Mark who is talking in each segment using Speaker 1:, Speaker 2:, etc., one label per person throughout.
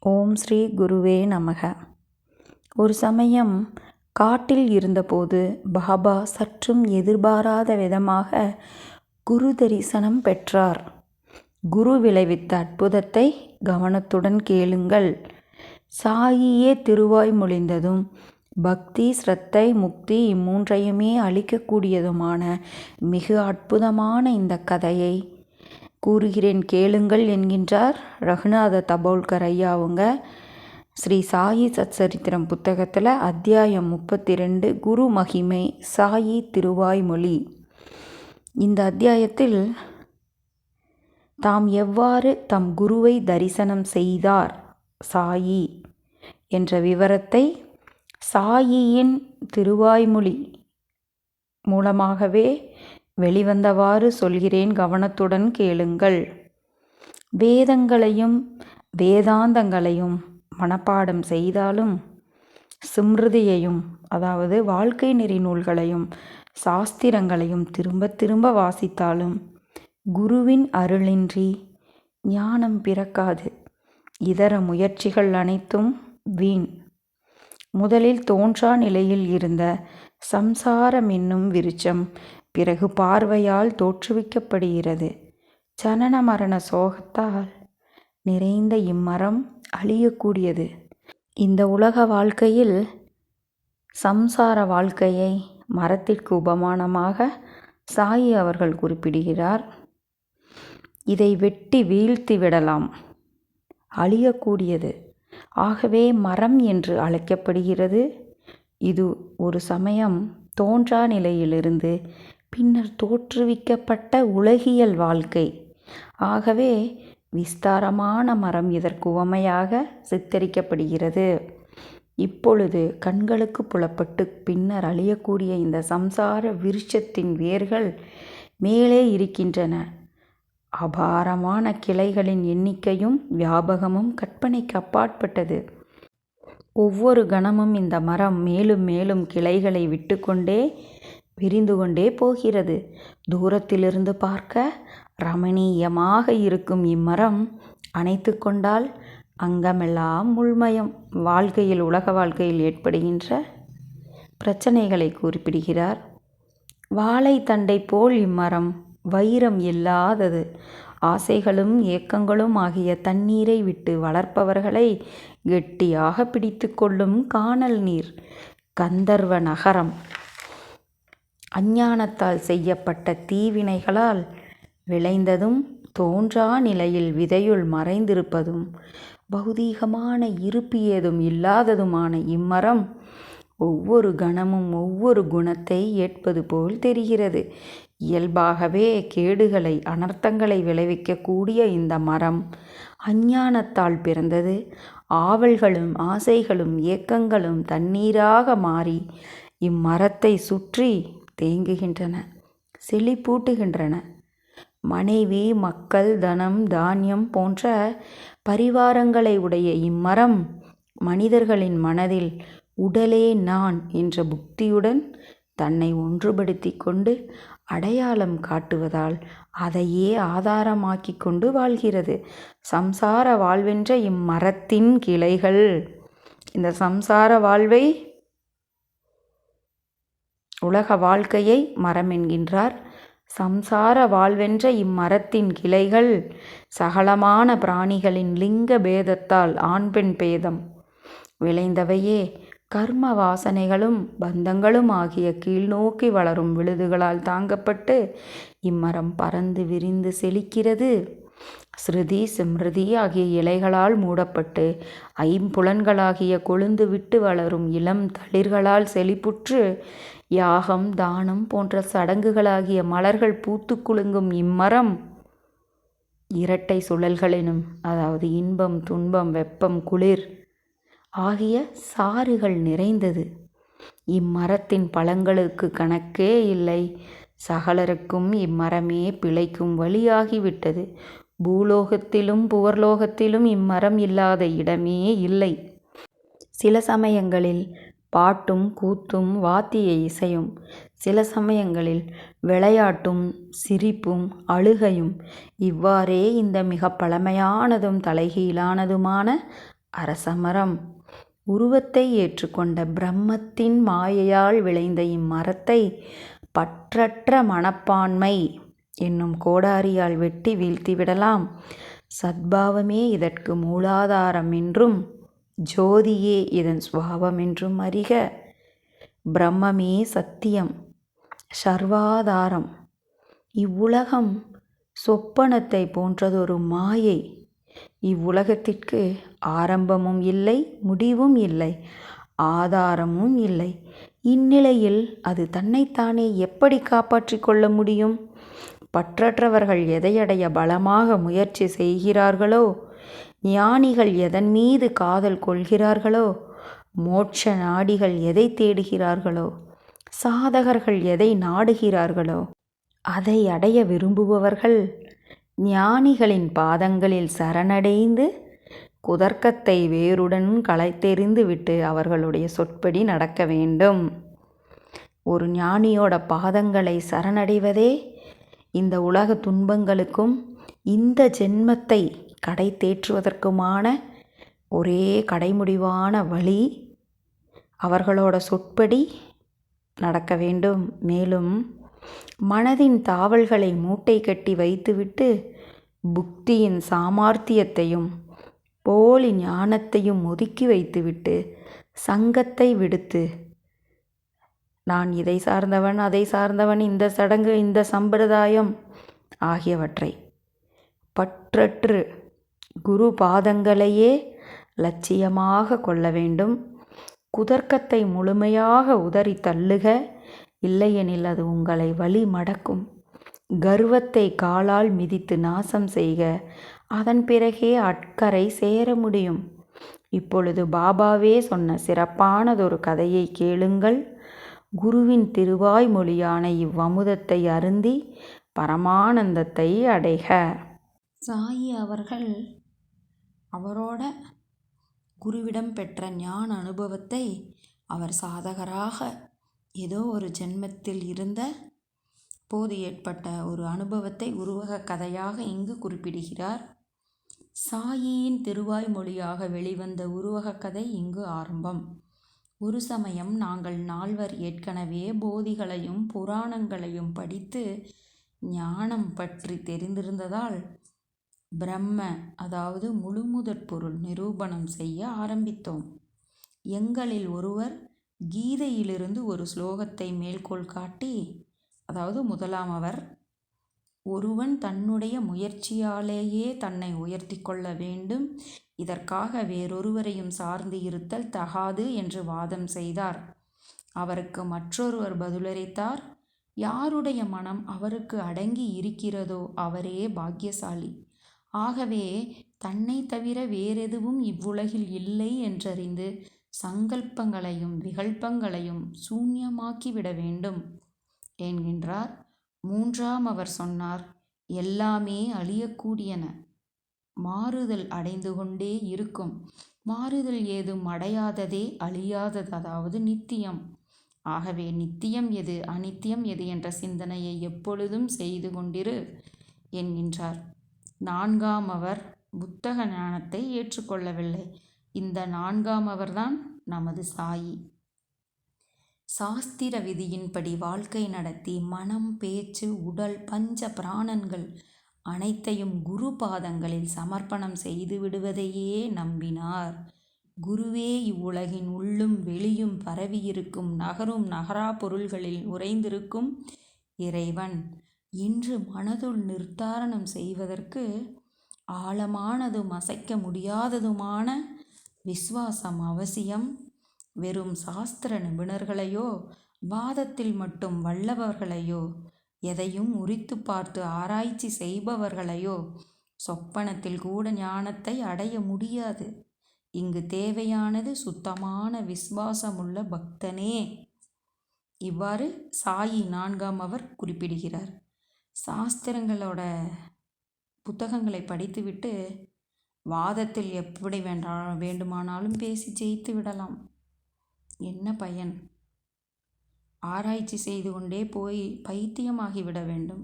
Speaker 1: ஓம் ஸ்ரீ குருவே நமக. ஒரு சமயம் காட்டில் இருந்தபோது பாபா சற்றும் எதிர்பாராத விதமாக குரு தரிசனம் பெற்றார். குரு விளைவித்த அற்புதத்தை கவனத்துடன் கேளுங்கள். சாயியே திருவாய் மொழிந்ததும் பக்தி, ஸ்ரத்தை, முக்தி இம்மூன்றையுமே அளிக்கக்கூடியதுமான மிக அற்புதமான இந்த கதையை கூறுகிறேன் கேளுங்கள் என்கின்றார் ரகுநாத தபோல்கர் ஐயா. அவங்க ஸ்ரீ சாயி சச்சரித்திரம் புத்தகத்தில் அத்தியாயம் 32 குரு மகிமை சாயி திருவாய்மொழி. இந்த அத்தியாயத்தில் தாம் எவ்வாறு தம் குருவை தரிசனம் செய்தார் சாயி என்ற விவரத்தை சாயியின் திருவாய்மொழி மூலமாகவே வெளிவந்தவாறு சொல்கிறேன், கவனத்துடன் கேளுங்கள். வேதங்களையும் வேதாந்தங்களையும் மனப்பாடம் செய்தாலும், ஸ்மிருதியையும் அதாவது வாழ்க்கை நெறி நூல்களையும் சாஸ்திரங்களையும் திரும்ப திரும்ப வாசித்தாலும் குருவின் அருளின்றி ஞானம் பிறக்காது. இதர முயற்சிகள் அனைத்தும் வீண். முதலில் தோன்றா நிலையில் இருந்த சம்சாரம் என்னும் விருட்சம் பிறகு பார்வையால் தோற்றுவிக்கப்படுகிறது. ஜனன மரண சோகத்தால் நிறைந்த இம்மரம் அழியக்கூடியது. இந்த உலக வாழ்க்கையில் சம்சார வாழ்க்கையை மரத்திற்கு உபமானமாக சாயி அவர்கள் குறிப்பிடுகிறார். இதை வெட்டி வீழ்த்தி விடலாம், அழியக்கூடியது. ஆகவே மரம் என்று அழைக்கப்படுகிறது. இது ஒரு சமயம் தோன்றா நிலையிலிருந்து பின்னர் தோற்றுவிக்கப்பட்ட உலகியல் வாழ்க்கை. ஆகவே விஸ்தாரமான மரம் இதற்கு உவமையாக சித்தரிக்கப்படுகிறது. இப்பொழுது கண்களுக்கு புலப்பட்டு பின்னர் அழியக்கூடிய இந்த சம்சார விருட்சத்தின் வேர்கள் மேலே இருக்கின்றன. அபாரமான கிளைகளின் எண்ணிக்கையும் வியாபகமும் கற்பனைக்கு அப்பாற்பட்டது. ஒவ்வொரு கணமும் இந்த மரம் மேலும் மேலும் கிளைகளை விட்டுக்கொண்டே விரிந்து கொண்டே போகிறது. தூரத்திலிருந்து பார்க்க ரமணீயமாக இருக்கும் இம்மரம் அணைத்து கொண்டால் அங்கமெல்லாம் முள்மயம். வாழ்க்கையில் உலக வாழ்க்கையில் ஏற்படுகின்ற பிரச்சனைகளை குறிப்பிடுகிறார். வாழை தண்டை போல் இம்மரம் வைரம் இல்லாதது. ஆசைகளும் ஏக்கங்களும் ஆகிய தண்ணீரை விட்டு வளர்ப்பவர்களை கெட்டியாக பிடித்து கொள்ளும் கானல் நீர். கந்தர்வ நகரம். அஞ்ஞானத்தால் செய்யப்பட்ட தீவினைகளால் விளைந்ததும் தோன்றா நிலையில் விதையுள் மறைந்திருப்பதும் பௌதீகமான இருப்பு ஏதும் இல்லாததுமான இம்மரம் ஒவ்வொரு கணமும் ஒவ்வொரு குணத்தை ஏற்பது போல் தெரிகிறது. இயல்பாகவே கேடுகளை, அனர்த்தங்களை விளைவிக்கக்கூடிய இந்த மரம் அஞ்ஞானத்தால் பிறந்தது. ஆவல்களும் ஆசைகளும் ஏக்கங்களும் தண்ணீராக மாறி இம்மரத்தை சுற்றி தேங்குகின்றன, செழிப்பூட்டுகின்றன. மனைவி, மக்கள், தனம், தானியம் போன்ற பரிவாரங்களை உடைய இம்மரம் மனிதர்களின் மனதில் உடலே நான் என்ற புக்தியுடன் தன்னை ஒன்றுபடுத்தி கொண்டு அடையாளம் காட்டுவதால் அதையே ஆதாரமாக்கி கொண்டு வாழ்கிறது. சம்சார வாழ்வென்ற இம்மரத்தின் கிளைகள் இந்த சம்சார வாழ்வை, உலக வாழ்க்கையை மரம் என்கின்றார். சம்சார வாழ்வென்ற இம்மரத்தின் கிளைகள் சகலமான பிராணிகளின் லிங்க பேதத்தால் ஆண் பெண் பேதம் விளைந்தவையே. கர்ம வாசனைகளும் பந்தங்களும் ஆகிய கீழ்நோக்கி வளரும் விழுதுகளால் தாங்கப்பட்டு இம்மரம் பறந்து விரிந்து செழிக்கிறது. ஸ்ருதி, சிம்ருதி ஆகிய இலைகளால் மூடப்பட்டு ஐம்புலன்களாகிய கொழுந்து விட்டு வளரும் இளம் தளிர்களால் செழிப்புற்று யாகம், தானம் போன்ற சடங்குகளாகிய மலர்கள் பூத்து குலுங்கும் இம்மரம் இரட்டை சுழல்களினும் அதாவது இன்பம், துன்பம், வெப்பம், குளிர் ஆகிய சாறுகள் நிறைந்தது. இம்மரத்தின் பழங்களுக்கு கணக்கே இல்லை. சகலருக்கும் இம்மரமே பிழைக்கும் வழியாகிவிட்டது. பூலோகத்திலும் புவர்லோகத்திலும் இம்மரம் இல்லாத இடமே இல்லை. சில சமயங்களில் பாட்டும் கூத்தும் வாத்திய இசையும், சில சமயங்களில் விளையாட்டும் சிரிப்பும் அழுகையும், இவ்வாறே இந்த மிக பழமையானதும் தலைகீழானதுமான அரசமரம் உருவத்தை ஏற்றுக்கொண்ட பிரம்மத்தின் மாயையால் விளைந்த இம்மரத்தை பற்றற்ற மனப்பான்மை என்னும் கோடாரியால் வெட்டி வீழ்த்திவிடலாம். சத்பாவமே இதற்கு மூலாதாரம் என்றும் ஜோதியே இதன் சுபாவம் என்றும் அறிக. பிரம்மமே சத்தியம், சர்வாதாரம். இவ்வுலகம் சொப்பனத்தை போன்றதொரு மாயை. இவ்வுலகத்திற்கு ஆரம்பமும் இல்லை, முடிவும் இல்லை, ஆதாரமும் இல்லை. இந்நிலையில் அது தன்னைத்தானே எப்படி காப்பாற்றிக் கொள்ள முடியும்? பற்றற்றவர்கள் எதையடைய பலமாக முயற்சி செய்கிறார்களோ, ஞானிகள் எதன் மீது காதல் கொள்கிறார்களோ, மோட்ச நாடிகள் எதை தேடுகிறார்களோ, சாதகர்கள் எதை நாடுகிறார்களோ, அதை அடைய விரும்புபவர்கள் ஞானிகளின் பாதங்களில் சரணடைந்து குதர்க்கத்தை வேருடன் களைத்தெறிந்து விட்டு அவர்களுடைய சொற்படி நடக்க வேண்டும். ஒரு ஞானியோட பாதங்களை சரணடைவதே இந்த உலக துன்பங்களுக்கும் இந்த ஜென்மத்தை கடை தேற்றுவதற்குமான ஒரே கடைமுடிவான வழி. அவர்களோட சொற்படி நடக்க வேண்டும். மேலும் மனதின் தாவல்களை மூட்டை கட்டி வைத்துவிட்டு புக்தியின் சாமர்த்தியத்தையும் போலி ஞானத்தையும் ஒதுக்கி வைத்துவிட்டு சங்கத்தை விடுத்து, நான் இதை சார்ந்தவன், அதை சார்ந்தவன், இந்த சடங்கு, இந்த சம்பிரதாயம் ஆகியவற்றை பற்றற்று குரு பாதங்களையே லட்சியமாக கொள்ள வேண்டும். குதர்க்கத்தை முழுமையாக உதறி தள்ளுக. இல்லையெனில் அது உங்களை வழி மடக்கும். கர்வத்தை காலால் மிதித்து நாசம் செய்க. அதன் பிறகே அட்கரை சேர முடியும். இப்பொழுது பாபாவே சொன்ன சிறப்பானதொரு கதையை கேளுங்கள். குருவின் திருவாய் மொழியான இவ்வமுதத்தை அருந்தி பரமானந்தத்தை அடைக. சாயி அவர்கள் அவரோட குருவிடம் பெற்ற ஞான அனுபவத்தை அவர் சாதகராக ஏதோ ஒரு ஜென்மத்தில் இருந்த போது ஏற்பட்ட ஒரு அனுபவத்தை உருவக கதையாக இங்கு குறிப்பிடுகிறார். சாயியின் திருவாய் மொழியாக வெளிவந்த உருவக கதை இங்கு ஆரம்பம். ஒரு சமயம் நாங்கள் நால்வர் ஏற்கனவே போதிகளையும் புராணங்களையும் படித்து ஞானம் பற்றி தெரிந்திருந்ததால் பிரம்ம, அதாவது முழுமுதற் பொருள் நிரூபணம் செய்ய ஆரம்பித்தோம். எங்களில் ஒருவர் கீதையிலிருந்து ஒரு ஸ்லோகத்தை மேற்கோள் காட்டி, அதாவது முதலாம் அவர், ஒருவன் தன்னுடைய முயற்சியாலேயே தன்னை உயர்த்தி கொள்ள வேண்டும், இதற்காக வேறொருவரையும் சார்ந்து இருத்தல் தகாது என்று வாதம் செய்தார். அவருக்கு மற்றொருவர் பதிலளித்தார், யாருடைய மனம் அவருக்கு அடங்கி இருக்கிறதோ அவரே பாக்கியசாலி. ஆகவே தன்னை தவிர வேறெதுவும் இவ்வுலகில் இல்லை என்றறிந்து சங்கல்பங்களையும் விகல்பங்களையும் சூன்யமாக்கிவிட வேண்டும் என்கின்றார். மூன்றாம் அவர் சொன்னார், எல்லாமே அழியக்கூடியன, மாறுதல் அடைந்து கொண்டே இருக்கும். மாறுதல் ஏதும் அடையாததே அழியாதது, அதாவது நித்தியம். ஆகவே நித்தியம் எது அனித்தியம் எது என்ற சிந்தனையை எப்பொழுதும் செய்து கொண்டிரு என்கின்றார். நான்காம் அவர் புத்தக ஞானத்தை ஏற்றுக்கொள்ளவில்லை. இந்த நான்காம் அவர்தான் நமது சாயி. சாஸ்திர விதியின்படி வாழ்க்கை நடத்தி மனம், பேச்சு, உடல், பஞ்ச பிராணன்கள் அனைத்தையும் குரு பாதங்களில் சமர்ப்பணம் செய்து விடுவதையே நம்பினார். குருவே இவ்வுலகின் உள்ளும் வெளியும் பரவியிருக்கும் நகரும் நகரா பொருள்களில் உறைந்திருக்கும் இறைவன். இன்று மனதுள் நிர்தாரணம் செய்வதற்கு ஆழமானதும் அசைக்க முடியாததுமான விசுவாசம் அவசியம். வெறும் சாஸ்திர நிபுணர்களையோ வாதத்தில் மட்டும் வல்லவர்களையோ எதையும் உரித்து பார்த்து ஆராய்ச்சி செய்பவர்களையோ சொப்பனத்தில் கூட ஞானத்தை அடைய முடியாது. இங்கு தேவையானது சுத்தமான விசுவாசமுள்ள பக்தனே. இவ்வாறு சாயி நான்காம் அவர் குறிப்பிடுகிறார். சாஸ்திரங்களோட புத்தகங்களை படித்துவிட்டு வாதத்தில் எப்படி வேண்டுமானாலும் பேசி ஜெயித்து விடலாம். என்ன பயன்? ஆராய்ச்சி செய்து கொண்டே போய் பைத்தியமாகிவிட வேண்டும்.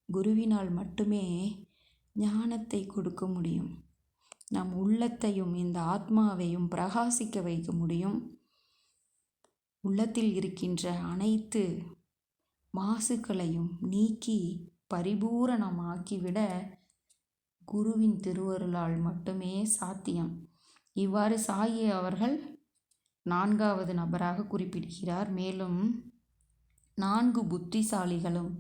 Speaker 1: குருவினால் மட்டுமே ஞானத்தை கொடுக்க முடியும். நம் உள்ளத்தையும் இந்த ஆத்மாவையும் பிரகாசிக்க வைக்க முடியும். உள்ளத்தில் இருக்கின்ற அனைத்து மாசுக்களையும் நீக்கி பரிபூரணமாக்கிவிட குருவின் திருவருளால் மட்டுமே சாத்தியம். இவ்வாறு சாயி அவர்கள் 4வது நபராக குறிப்பிடுகிறார். மேலும் 4 புத்திசாலிகளும்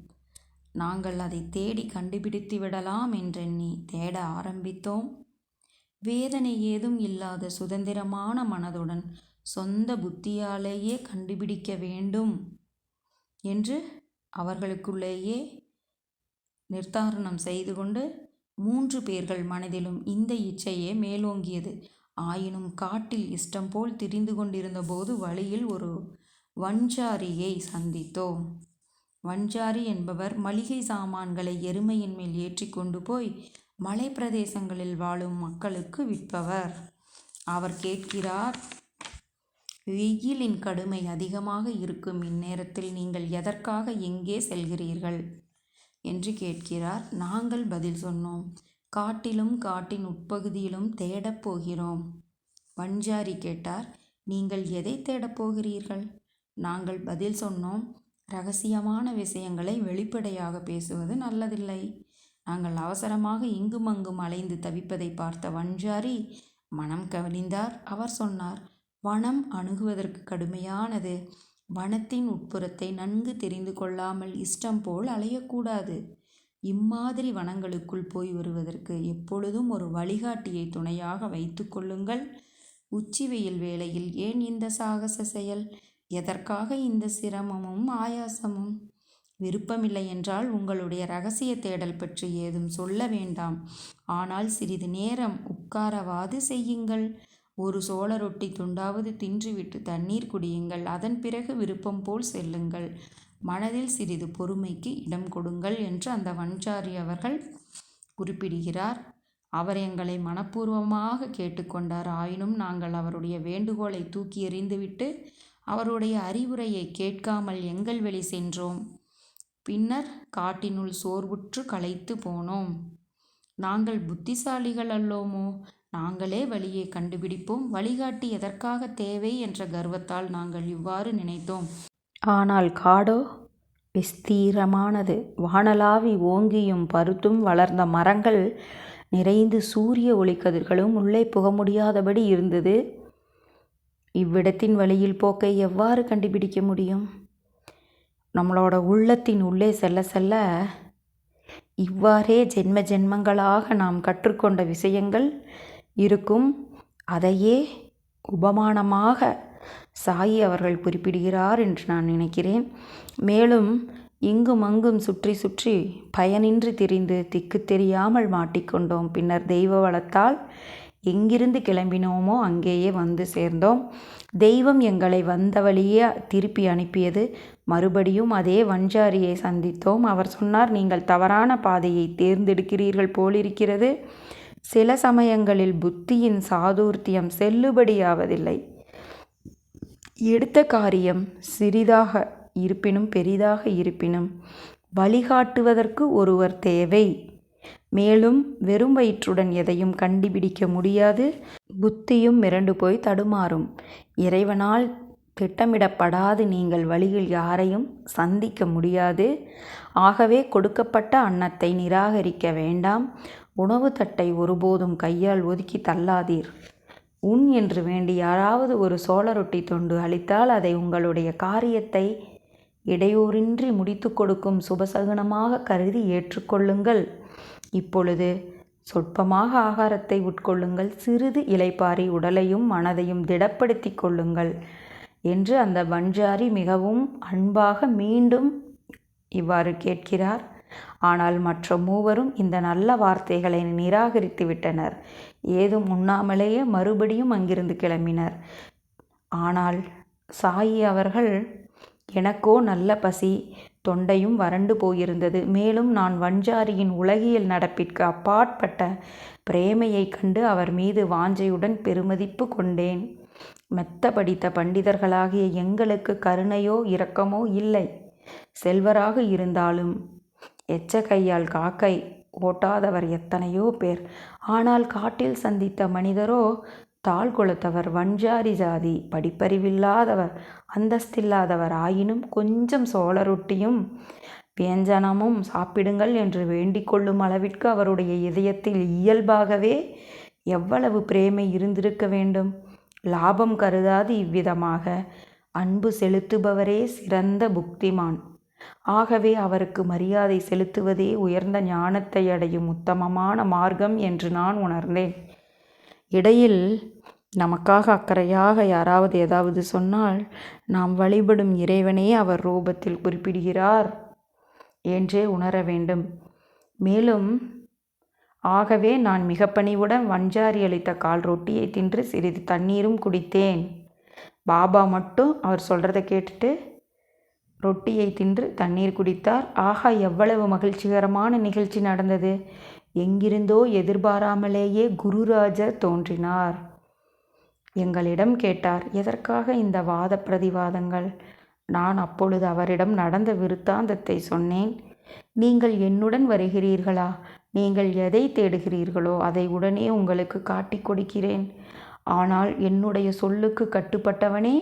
Speaker 1: நாங்கள் அதை தேடி கண்டுபிடித்து விடலாம் என்றெண்ணி தேட ஆரம்பித்தோம். வேதனை ஏதும் இல்லாத சுதந்திரமான மனதுடன் சொந்த புத்தியாலேயே கண்டுபிடிக்க வேண்டும் என்று அவர்களுக்குள்ளேயே நிர்தாரணம் செய்து கொண்டு 3 பேர்கள் மனதிலும் இந்த இச்சையே மேலோங்கியது. ஆயினும் காட்டில் இஷ்டம் போல் திரிந்து கொண்டிருந்த போது வழியில் ஒரு வஞ்சாரியை சந்தித்தோம். வஞ்சாரி என்பவர் மளிகை சாமான்களை எருமையின் மேல் ஏற்றி கொண்டு போய் மலை பிரதேசங்களில் வாழும் மக்களுக்கு விற்பவர். அவர் கேட்கிறார், வெயிலின் கடுமை அதிகமாக இருக்கும் இந்நேரத்தில் நீங்கள் எதற்காக எங்கே செல்கிறீர்கள் என்று கேட்கிறார். நாங்கள் பதில் சொன்னோம், காட்டிலும் காட்டின் உட்பகுதியிலும் தேடப் போகிறோம். வஞ்சாரி கேட்டார், நீங்கள் எதை தேடப் போகிறீர்கள்? நாங்கள் பதில் சொன்னோம், இரகசியமான விஷயங்களை வெளிப்படையாக பேசுவது நல்லதில்லை. நாங்கள் அவசரமாக இங்குமங்கும் அலைந்து தவிப்பதை பார்த்த வஞ்சாரி மனம் கவனிந்தார். அவர் சொன்னார், வனம் அணுகுவதற்கு கடுமையானது. வனத்தின் உட்புறத்தை நன்கு தெரிந்து கொள்ளாமல் இஷ்டம் போல் அலையக்கூடாது. இம்மாதிரி வனங்களுக்குள் போய் வருவதற்கு எப்பொழுதும் ஒரு வழிகாட்டியை துணையாக வைத்து கொள்ளுங்கள். உச்சி வெயில் வேளையில் ஏன் இந்த சாகச செயல்? எதற்காக இந்த சிரமமும் ஆயாசமும்? விருப்பமில்லை என்றால் உங்களுடைய இரகசிய தேடல் பற்றி ஏதும் சொல்ல வேண்டாம். ஆனால் சிறிது நேரம் உட்காரவாது செய்யுங்கள். ஒரு சோள ரொட்டி துண்டாவது தின்றுவிட்டு தண்ணீர் குடியுங்கள். அதன் பிறகு விருப்பம் போல் செல்லுங்கள். மனதில் சிறிது பொறுமைக்கு இடம் கொடுங்கள் என்று அந்த வஞ்சாரி அவர்கள் குறிப்பிடுகிறார். அவர் எங்களை மனப்பூர்வமாக கேட்டுக்கொண்டார். ஆயினும் நாங்கள் அவருடைய வேண்டுகோளை தூக்கி எறிந்துவிட்டு அவருடைய அறிவுரையை கேட்காமல் எங்கள் வழி சென்றோம். பின்னர் காட்டினுள் சோர்வுற்று களைத்து போனோம். நாங்கள் புத்திசாலிகள் அல்லோமோ? நாங்களே வழியை கண்டுபிடிப்போம். வழிகாட்டி எதற்காக தேவை என்ற கர்வத்தால் நாங்கள் இவ்வாறு நினைத்தோம். ஆனால் காடோ விஸ்தீரமானது. வானளாவி ஓங்கியும் பருத்தும் வளர்ந்த மரங்கள் நிறைந்து சூரிய ஒளிக்கதிர்களும் உள்ளே புக முடியாதபடி இருந்தது. இவ்விடத்தின் வழியில் போக்கை எவ்வாறு கண்டுபிடிக்க முடியும்? நம்மளோட உள்ளத்தின் உள்ளே செல்ல செல்ல இவ்வாறே ஜென்ம ஜென்மங்களாக நாம் கற்றுக்கொண்ட விஷயங்கள் இருக்கும். அதையே உபமானமாக சாயி அவர்கள் குறிப்பிடுகிறார் என்று நான் நினைக்கிறேன். மேலும் இங்கும் அங்கும் சுற்றி சுற்றி பயனின்றி திரிந்து திக்கு தெரியாமல் மாட்டிக்கொண்டோம். பின்னர் தெய்வ வளத்தால் எங்கிருந்து கிளம்பினோமோ அங்கேயே வந்து சேர்ந்தோம். தெய்வம் எங்களை வந்த வழியே திருப்பி அனுப்பியது. மறுபடியும் அதே வஞ்சாரியை சந்தித்தோம். அவர் சொன்னார், நீங்கள் தவறான பாதையை தேர்ந்தெடுக்கிறீர்கள் போலிருக்கிறது. சில சமயங்களில் புத்தியின் சாதுர்த்தியம் செல்லுபடியாவதில்லை. எடுத்த காரியம் சிறிதாக இருப்பினும் பெரிதாக இருப்பினும் வழிகாட்டுவதற்கு ஒருவர் தேவை. மேலும் வெறும் வயிற்றுடன் எதையும் கண்டுபிடிக்க முடியாது. புத்தியும் மிரண்டு போய் தடுமாறும். இறைவனால் திட்டமிடப்படாது நீங்கள் வழியில் யாரையும் சந்திக்க முடியாது. ஆகவே கொடுக்கப்பட்ட அன்னத்தை நிராகரிக்க வேண்டாம். உணவு தட்டை ஒருபோதும் கையால் ஒதுக்கி தள்ளாதீர். உன் என்று வேண்டி யாராவது ஒரு சோள ரொட்டி தொண்டு அளித்தால் அதை உங்களுடைய காரியத்தை இடையூறின்றி முடித்து கொடுக்கும் சுபசகுனமாக கருதி ஏற்றுக்கொள்ளுங்கள். இப்பொழுது சொற்பமாக ஆகாரத்தை உட்கொள்ளுங்கள். சிறிது இளைப்பாறி உடலையும் மனதையும் திடப்படுத்தி கொள்ளுங்கள் என்று அந்த வஞ்சாரி மிகவும் அன்பாக மீண்டும் இவ்வாறு கேட்கிறார். ஆனால் மற்ற மூவரும் இந்த நல்ல வார்த்தைகளை நிராகரித்து விட்டனர். ஏதும் உண்ணாமலேயே மறுபடியும் அங்கிருந்து கிளம்பினர். ஆனால் சாயி அவர்கள், எனக்கோ நல்ல பசி, தொண்டையும் வறண்டு போயிருந்தது. மேலும் நான் வஞ்சாரியின் உலகியல் நடப்பிற்கு அப்பாற்பட்ட பிரேமையை கண்டு அவர் மீது வாஞ்சையுடன் பெருமதிப்பு கொண்டேன். மெத்த படித்த பண்டிதர்களாகிய எங்களுக்கு கருணையோ இரக்கமோ இல்லை. செல்வராக இருந்தாலும் எச்ச கையால் காக்கை ஓட்டாதவர் எத்தனையோ பேர். ஆனால் காட்டில் சந்தித்த மனிதரோ தாழ்குலத்தவர், வஞ்சாரி ஜாதி, படிப்பறிவில்லாதவர், அந்தஸ்தில்லாதவர். ஆயினும் கொஞ்சம் சோள ரொட்டியும் வியஞ்சனமும் சாப்பிடுங்கள் என்று வேண்டிக் கொள்ளும் அளவிற்கு அவருடைய இதயத்தில் இயல்பாகவே எவ்வளவு பிரேமை இருந்திருக்க வேண்டும்! லாபம் கருதாது இவ்விதமாக அன்பு செலுத்துபவரே சிறந்த புக்திமான். ஆகவே அவருக்கு மரியாதை செலுத்துவதே உயர்ந்த ஞானத்தை அடையும் உத்தமமான மார்க்கம் என்று நான் உணர்ந்தேன். இடையில் நமக்காக அக்கறையாக யாராவது ஏதாவது சொன்னால், நாம் வழிபடும் இறைவனே அவர் ரூபத்தில் குறிப்பிடுகிறார் என்றே உணர வேண்டும். மேலும் ஆகவே நான் மிக பணிவுடன் வஞ்சாரி அளித்த கால் ரொட்டியை தின்று சிறிது தண்ணீரும் குடித்தேன். பாபா மட்டும் அவர் சொல்கிறத கேட்டுட்டு ரொட்டியை தின்று தண்ணீர் குடித்தார். ஆஹா, எவ்வளவு மகிழ்ச்சிகரமான நிகழ்ச்சி நடந்தது! எங்கிருந்தோ எதிர்பாராமலேயே குருராஜர் தோன்றினார். எங்களிடம் கேட்டார், எதற்காக இந்த வாத பிரதிவாதங்கள்? நான் அப்பொழுது அவரிடம் நடந்த விருத்தாந்தத்தை சொன்னேன். நீங்கள் என்னுடன் வருகிறீர்களா? நீங்கள் எதை தேடுகிறீர்களோ அதை உடனே உங்களுக்கு காட்டிக் கொடுக்கிறேன். ஆனால் என்னுடைய சொல்லுக்கு கட்டுப்பட்டவனே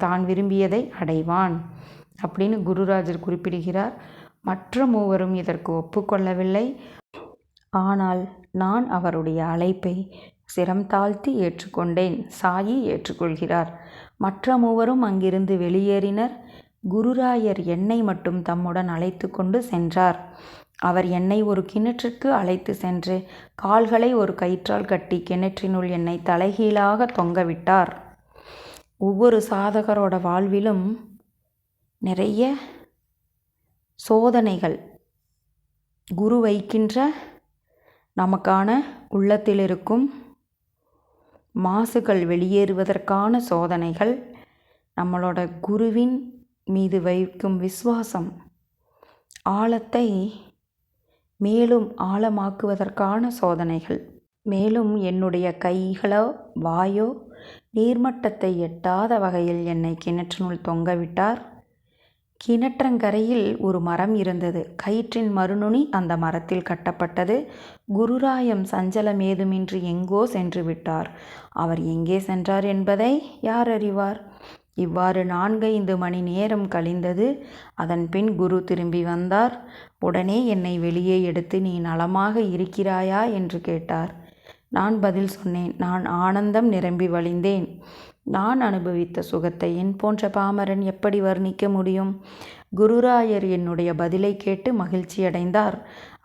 Speaker 1: தான் விரும்பியதை அடைவான் அப்படின்னு குருராஜர் குறிப்பிடுகிறார். மற்ற மூவரும் இதற்கு ஒப்புக்கொள்ளவில்லை. ஆனால் நான் அவருடைய அழைப்பை சிரம் தாழ்த்தி ஏற்றுக்கொண்டேன். சாயி ஏற்றுக்கொள்கிறார். மற்ற மூவரும் அங்கிருந்து வெளியேறினர். குருராயர் என்னை மட்டும் தம்முடன் அழைத்து கொண்டு சென்றார். அவர் என்னை ஒரு கிணற்றுக்கு அழைத்து சென்று கால்களை ஒரு கயிற்றால் கட்டி கிணற்றினுள் என்னை தலைகீழாக தொங்கவிட்டார். ஒவ்வொரு சாதகரோட வாழ்விலும் நிறைய சோதனைகள், குரு வைக்கின்ற நமக்கான உள்ளத்தில் இருக்கும் மாசுகள் வெளியேறுவதற்கான சோதனைகள், நம்மளோட குருவின் மீது வைக்கும் விசுவாசம் ஆழத்தை மேலும் ஆழமாக்குவதற்கான சோதனைகள். மேலும் என்னுடைய கைகளோ வாயோ நீர்மட்டத்தை எட்டாத வகையில் என்னை கிணற்றினுள் தொங்கவிட்டார். கிணற்றங்கரையில் ஒரு மரம் இருந்தது. கயிற்றின் மறுநுனி அந்த மரத்தில் கட்டப்பட்டது. குருராயம் சஞ்சலம் ஏதுமின்றி எங்கோ சென்று விட்டார். அவர் எங்கே சென்றார் என்பதை யார் அறிவார்? இவ்வாறு 4-5 மணி நேரம் கழிந்தது. அதன் பின் குரு திரும்பி வந்தார். உடனே என்னை வெளியே எடுத்து, நீ நலமாக இருக்கிறாயா என்று கேட்டார். நான் பதில் சொன்னேன். நான் ஆனந்தம் நிரம்பி வழிந்தேன். நான் அனுபவித்த சுகத்தை என் போன்ற பாமரன் எப்படி வர்ணிக்க முடியும்? குருராயர் என்னுடைய பதிலை கேட்டு மகிழ்ச்சியடைந்தார்.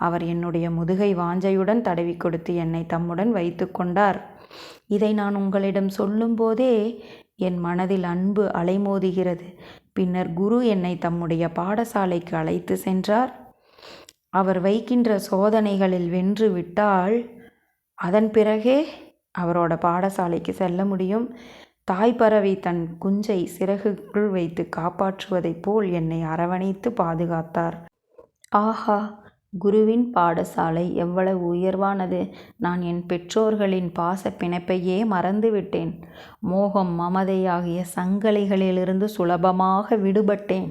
Speaker 1: அவர் என்னுடைய முதுகை வாஞ்சையுடன் தடவி கொடுத்து என்னை தம்முடன் வைத்து கொண்டார். இதை நான் உங்களிடம் சொல்லும்போதே என் மனதில் அன்பு அலைமோதுகிறது. பின்னர் குரு என்னை தம்முடைய பாடசாலைக்கு அழைத்து சென்றார். அவர் வைக்கின்ற சோதனைகளில் வென்று விட்டால் அதன் பிறகே அவரோட பாடசாலைக்கு செல்ல முடியும். தாய்ப்பறவை தன் குஞ்சை சிறகுக்குள் வைத்து காப்பாற்றுவதைப் போல் என்னை அரவணைத்து பாதுகாத்தார். ஆஹா, குருவின் பாடசாலை எவ்வளவு உயர்வானது! நான் என் பெற்றோர்களின் பாச பிணைப்பையே மறந்துவிட்டேன். மோகம், மமதை ஆகிய சங்கலிகளிலிருந்து சுலபமாக விடுபட்டேன்.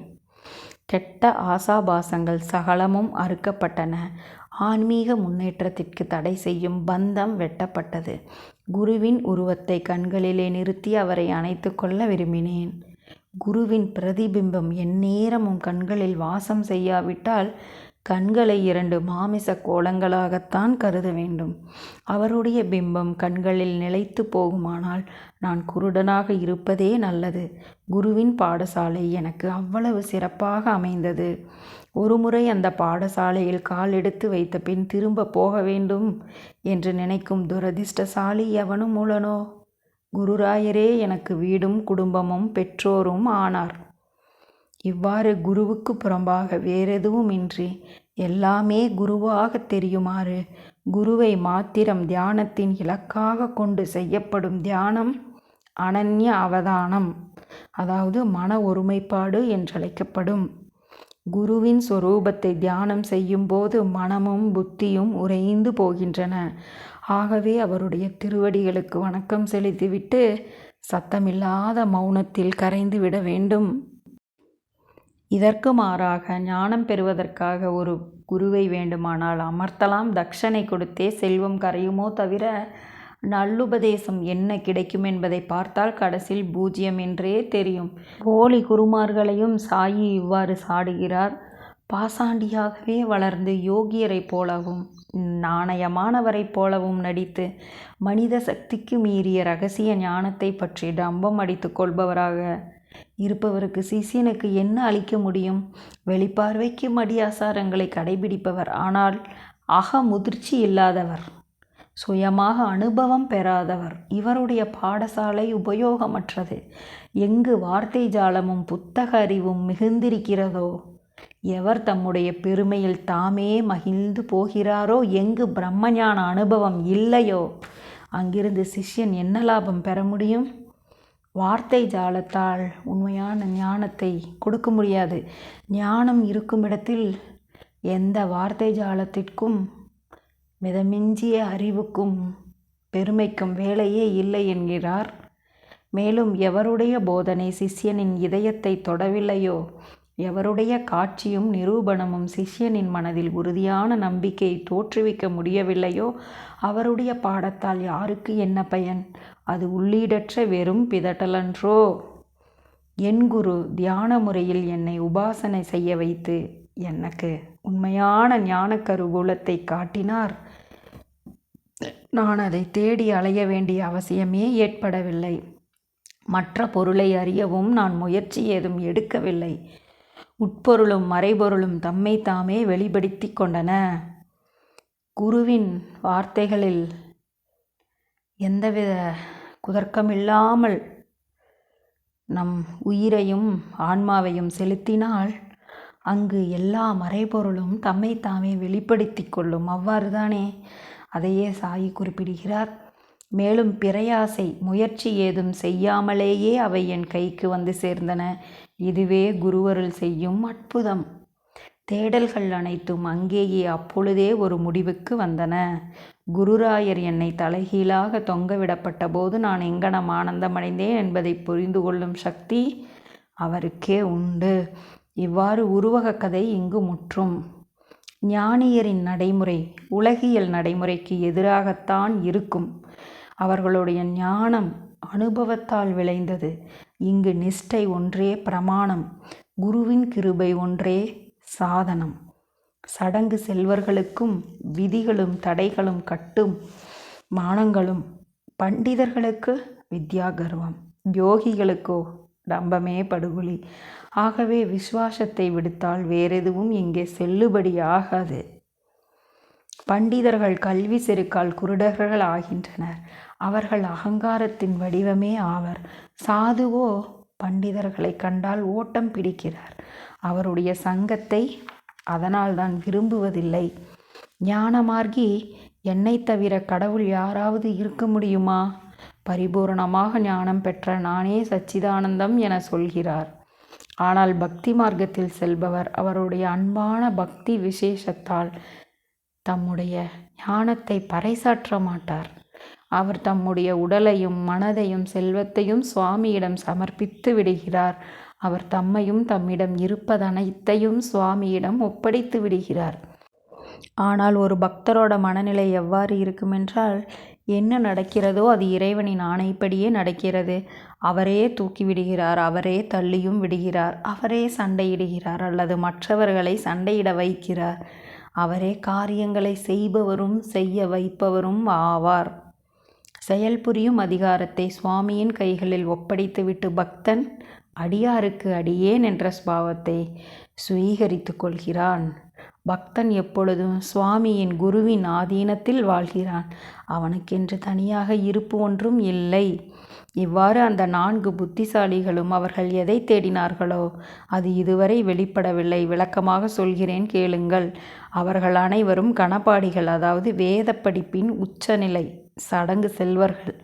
Speaker 1: கெட்ட ஆசாபாசங்கள் சகலமும் அறுக்கப்பட்டன. ஆன்மீக முன்னேற்றத்திற்கு தடை செய்யும் பந்தம் வெட்டப்பட்டது. குருவின் உருவத்தை கண்களிலே நிறுத்தி அவரை அணைத்து கொள்ள விரும்பினேன். குருவின் பிரதிபிம்பம் எந்நேரமும் கண்களில் வாசம் செய்யாவிட்டால் கண்களை 2 மாமிச கோலங்களாகத்தான் கருத வேண்டும். அவருடைய பிம்பம் கண்களில் நிலைத்து போகுமானால் நான் குருடனாக இருப்பதே நல்லது. குருவின் பாடசாலை எனக்கு அவ்வளவு சிறப்பாக அமைந்தது. ஒருமுறை அந்த பாடசாலையில் கால் எடுத்து வைத்த பின் திரும்ப போக வேண்டும் என்று நினைக்கும் துரதிர்ஷ்டசாலி எவனும் உளனோ? குருராயரே எனக்கு வீடும் குடும்பமும் பெற்றோரும் ஆனார். இவ்வாறு குருவுக்கு புறம்பாக வேறெதுவுமின்றி எல்லாமே குருவாக தெரியுமாறு குருவை மாத்திரம் தியானத்தின் இலக்காக கொண்டு செய்யப்படும் தியானம் அனன்ய அவதானம், அதாவது மன ஒருமைப்பாடு என்றழைக்கப்படும். குருவின் சொரூபத்தை தியானம் செய்யும் போது மனமும் புத்தியும் உறைந்து போகின்றன. ஆகவே அவருடைய திருவடிகளுக்கு வணக்கம் செலுத்திவிட்டு சத்தமில்லாத மௌனத்தில் கரைந்து விட வேண்டும். இதற்கு மாறாக ஞானம் பெறுவதற்காக ஒரு குருவை வேண்டுமானால் அமர்த்தலாம். தட்சணை கொடுத்தே செல்வம் கரையுமோ தவிர நல்லுபதேசம் என்ன கிடைக்கும் என்பதை பார்த்தால் கடைசியில் பூஜ்யம் என்றே தெரியும். போலி குருமார்களையும் சாயி இவ்வாறு சாடுகிறார். பாசாண்டியாகவே வளர்ந்து யோகியரைப் போலவும் நாணயமானவரைப் போலவும் நடித்து மனித சக்திக்கு மீறிய இரகசிய ஞானத்தை பற்றி டம்பம் அடித்து கொள்பவராக இருப்பவருக்கு சிஷ்யனுக்கு என்ன அளிக்க முடியும்? வெளிப்பார்வைக்கு மடியாசாரங்களை கடைபிடிப்பவர், ஆனால் அகமுதிர்ச்சி இல்லாதவர், சுயமாக அனுபவம் பெறாதவர். இவருடைய பாடசாலை உபயோகமற்றது. எங்கு வார்த்தை ஜாலமும் புத்தக அறிவும் மிகுந்திருக்கிறதோ, எவர் தம்முடைய பெருமையில் தாமே மகிழ்ந்து போகிறாரோ, எங்கு பிரம்மஞான அனுபவம் இல்லையோ, அங்கிருந்து சிஷ்யன் என்ன லாபம் பெற முடியும்? வார்த்தை ஜாலத்தால் உண்மையான ஞானத்தை கொடுக்க முடியாது. ஞானம் இருக்கும் இடத்தில் எந்த வார்த்தை ஜாலத்திற்கும் மிதமிஞ்சிய அறிவுக்கும் பெருமைக்கும் வேலையே இல்லை என்கிறார். மேலும் எவருடைய போதனை சிஷ்யனின் இதயத்தை தொடவில்லையோ, எவருடைய காட்சியும் நிரூபணமும் சிஷ்யனின் மனதில் உறுதியான நம்பிக்கையை தோற்றுவிக்க முடியவில்லையோ, அவருடைய பாடத்தால் யாருக்கு என்ன பயன்? அது உள்ளீடற்ற வெறும் பிதட்டலன்றோ? என் குரு தியான முறையில் என்னை உபாசனை செய்ய வைத்து எனக்கு உண்மையான ஞான கருவூலத்தை காட்டினார். நான் அதை தேடி அலைய வேண்டிய அவசியமே ஏற்படவில்லை. மற்ற பொருளை அறியவும் நான் முயற்சி ஏதும் எடுக்கவில்லை. உட்பொருளும் மறைபொருளும் தம்மை தாமே வெளிப்படுத்தி கொண்டன. குருவின் வார்த்தைகளில் எந்தவித குதர்க்கமில்லாமல் நம் உயிரையும் ஆன்மாவையும் செலுத்தினால் அங்கு எல்லா மறைபொருளும் தம்மை தாமே வெளிப்படுத்தி கொள்ளும். அவ்வாறு தானே அதையே சாயி குறிப்பிடுகிறார். மேலும் பிரயாசை முயற்சி ஏதும் செய்யாமலேயே அவை என் கைக்கு வந்து சேர்ந்தன. இதுவே குருவருள் செய்யும் அற்புதம். தேடல்கள் அனைத்தும் அங்கேயே அப்பொழுதே ஒரு முடிவுக்கு வந்தன. குருராயர் என்னை தலைகீழாக தொங்கவிடப்பட்ட போது நான் எங்கனம் ஆனந்தமடைந்தேன் என்பதை புரிந்து கொள்ளும் சக்தி அவருக்கே உண்டு. இவ்வாறு உருவக கதை இங்கு முற்றும். ஞானியரின் நடைமுறை உலகியல் நடைமுறைக்கு எதிராகத்தான் இருக்கும். அவர்களுடைய ஞானம் அனுபவத்தால் விளைந்தது. இங்கு நிஷ்டை ஒன்றே பிரமாணம், குருவின் கிருபை ஒன்றே சாதனம். சடங்கு செல்வர்களுக்கும் விதிகளும் தடைகளும் கட்டும் மானங்களும், பண்டிதர்களுக்கு வித்யா கர்வம், யோகிகளுக்கோ டம்பமே படுகொலி. ஆகவே விசுவாசத்தை விடுத்தால் வேறெதுவும் இங்கே செல்லுபடி ஆகாது. பண்டிதர்கள் கல்வி செருக்கால் குருடர்கள் ஆகின்றனர். அவர்கள் அகங்காரத்தின் வடிவமே ஆவர். சாதுவோ பண்டிதர்களை கண்டால் ஓட்டம் பிடிக்கிறார். அவருடைய சங்கத்தை அதனால்தான் விரும்புவதில்லை. ஞானமார்கி என்னை தவிர கடவுள் யாராவது இருக்க முடியுமா? பரிபூரணமாக ஞானம் பெற்ற நானே சச்சிதானந்தம் என சொல்கிறார். ஆனால் பக்தி மார்க்கத்தில் செல்பவர் அவருடைய அன்பான பக்தி விசேஷத்தால் தம்முடைய ஞானத்தை பறைசாற்ற மாட்டார். அவர் தம்முடைய உடலையும் மனதையும் செல்வத்தையும் சுவாமியிடம் சமர்ப்பித்து விடுகிறார். அவர் தம்மையும் தம்மிடம் இருப்பதனைத்தையும் சுவாமியிடம் ஒப்படைத்து விடுகிறார். ஆனால் ஒரு பக்தரோட மனநிலை எவ்வாறு இருக்குமென்றால், என்ன நடக்கிறதோ அது இறைவனின் ஆணைப்படியே நடக்கிறது. அவரே தூக்கி விடுகிறார், அவரே தள்ளியும் விடுகிறார், அவரே சண்டையிடுகிறார் அல்லது மற்றவர்களை சண்டையிட வைக்கிறார். அவரே காரியங்களை செய்பவரும் செய்ய வைப்பவரும் ஆவார். செயல்புரியும் அதிகாரத்தை சுவாமியின் கைகளில் ஒப்படைத்துவிட்டு பக்தன் அடியாருக்கு அடியேன் என்ற ஸ்பாவத்தை சுவீகரித்து கொள்கிறான். பக்தன் எப்பொழுதும் சுவாமியின் குருவின் ஆதீனத்தில் வாழ்கிறான். அவனுக்கென்று தனியாக இருப்பு ஒன்றும் இல்லை. இவ்வாறு அந்த 4 புத்திசாலிகளும் அவர்கள் எதை தேடினார்களோ அது இதுவரை வெளிப்படவில்லை. விளக்கமாக சொல்கிறேன், கேளுங்கள். அவர்கள் அனைவரும் கணப்பாடிகள், அதாவது வேத படிப்பின் உச்சநிலை சடங்கு செல்வர்கள்.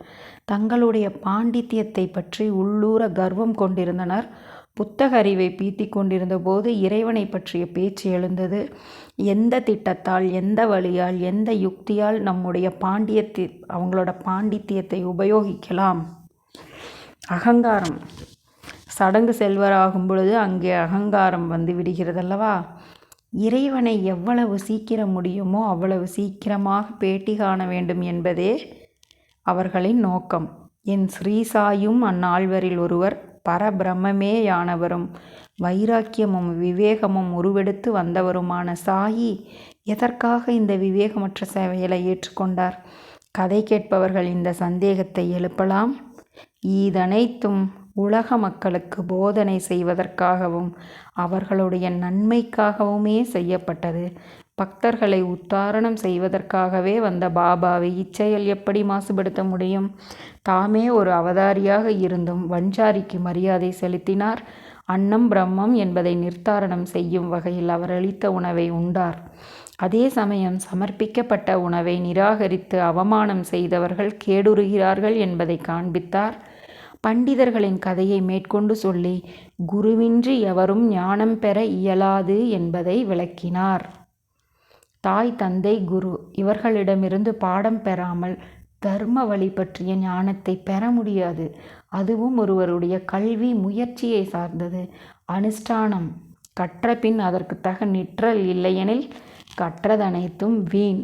Speaker 1: தங்களுடைய பாண்டித்தியத்தை பற்றி உள்ளூர கர்வம் கொண்டிருந்தனர். புத்தக அறிவை பீத்தி கொண்டிருந்த போது இறைவனை பற்றிய பேச்சு எழுந்தது. எந்த திட்டத்தால், எந்த வழியால், எந்த யுக்தியால் நம்முடைய அவங்களோட பாண்டித்தியத்தை உபயோகிக்கலாம்? அகங்காரம் சடங்கு செல்வராகும் பொழுது அங்கே அகங்காரம் வந்து விடுகிறதல்லவா. இறைவனை எவ்வளவு சீக்கிரம் முடியுமோ அவ்வளவு சீக்கிரமாக பேட்டி காண வேண்டும் என்பதே அவர்களின் நோக்கம். என் ஸ்ரீசாயும் அந்நால்வரில் ஒருவர், பரபிரம்மமேயானவரும் வைராக்கியமும் விவேகமும் உருவெடுத்து வந்தவருமான சாயி எதற்காக இந்த விவேகமற்ற செயலை ஏற்றுக்கொண்டார்? கதை கேட்பவர்கள் இந்த சந்தேகத்தை எழுப்பலாம். இதனைத்தும் உலக மக்களுக்கு போதனை செய்வதற்காகவும் அவர்களுடைய நன்மைக்காகவுமே செய்யப்பட்டது. பக்தர்களை உத்தாரணம் செய்வதற்காகவே வந்த பாபாவை இச்செயல் எப்படி மாசுபடுத்த முடியும்? தாமே ஒரு அவதாரியாக இருந்தும் வஞ்சாரிக்கு மரியாதை செலுத்தினார். அன்னம் பிரம்மம் என்பதை நிர்தாரணம் செய்யும் வகையில் அவர் அளித்த உணவை உண்டார். அதே சமயம் சமர்ப்பிக்கப்பட்ட உணவை நிராகரித்து அவமானம் செய்தவர்கள் கேடுறுகிறார்கள் என்பதை காண்பித்தார். பண்டிதர்களின் கதையை மேற்கொண்டு சொல்லி குருவின்றி எவரும் ஞானம் பெற இயலாது என்பதை விளக்கினார். தாய், தந்தை, குரு இவர்களிடமிருந்து பாடம் பெறாமல் தர்ம வழி பற்றிய ஞானத்தை பெற முடியாது. அதுவும் ஒருவருடைய கல்வி முயற்சியை சார்ந்தது. அனுஷ்டானம் கற்ற பின் அதற்கு தக நிற்றல் இல்லையெனில் கற்றதனைத்தும் வீண்.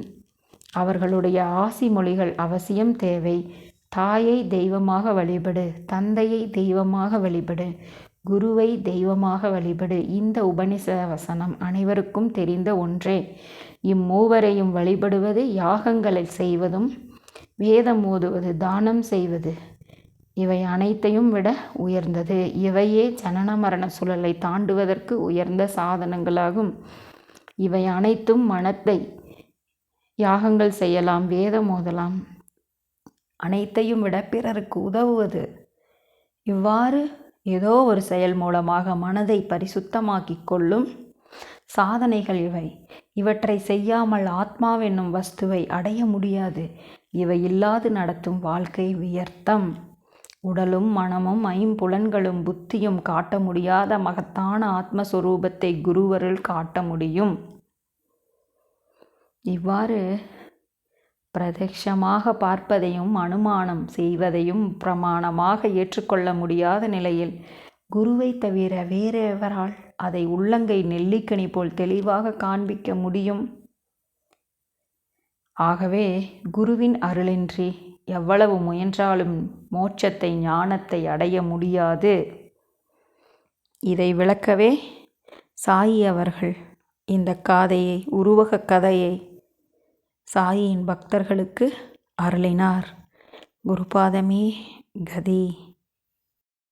Speaker 1: அவர்களுடைய ஆசி மொழிகள் அவசியம் தேவை. தாயை தெய்வமாக வழிபடு, தந்தையை தெய்வமாக வழிபடு, குருவை தெய்வமாக வழிபடு. இந்த உபனிஷத வசனம் அனைவருக்கும் தெரிந்த ஒன்றே. இம்மூவரையும் வழிபடுவது யாகங்களை செய்வதும் வேதம் ஓதுவது, தானம் செய்வது இவை அனைத்தையும் விட உயர்ந்தது. இவையே ஜனன மரண சுழலை தாண்டுவதற்கு உயர்ந்த சாதனங்களாகும். இவை அனைத்தும் மனத்தை யாகங்கள் செய்யலாம், வேதம் ஓதலாம், அனைத்தையும் விட பிறருக்கு உதவுவது. இவ்வாறு ஏதோ ஒரு செயல் மூலமாக மனதை பரிசுத்தமாக்கிக் கொள்ளும் சாதனைகள் இவை. இவற்றை செய்யாமல் ஆத்மாவென்னும் வஸ்துவை அடைய முடியாது. இவை இல்லாது நடத்தும் வாழ்க்கை வியர்த்தம். உடலும் மனமும் ஐம்புலன்களும் புத்தியும் காட்ட முடியாத மகத்தான ஆத்மஸ்வரூபத்தை குருவருள் காட்ட முடியும். இவ்வாறு பிரத்யக்ஷமாக பார்ப்பதையும் அனுமானம் செய்வதையும் பிரமாணமாக ஏற்றுக்கொள்ள முடியாத நிலையில் குருவை தவிர வேறெவரால் அதை உள்ளங்கை நெல்லிக்கனி போல் தெளிவாக காண்பிக்க முடியும்? ஆகவே குருவின் அருளின்றி எவ்வளவு முயன்றாலும் மோட்சத்தை, ஞானத்தை அடைய முடியாது. இதை விளக்கவே சாயி அவர்கள் இந்த காதையை, உருவக கதையை சாயியின் பக்தர்களுக்கு அருளினார். குருபாதமே கதி.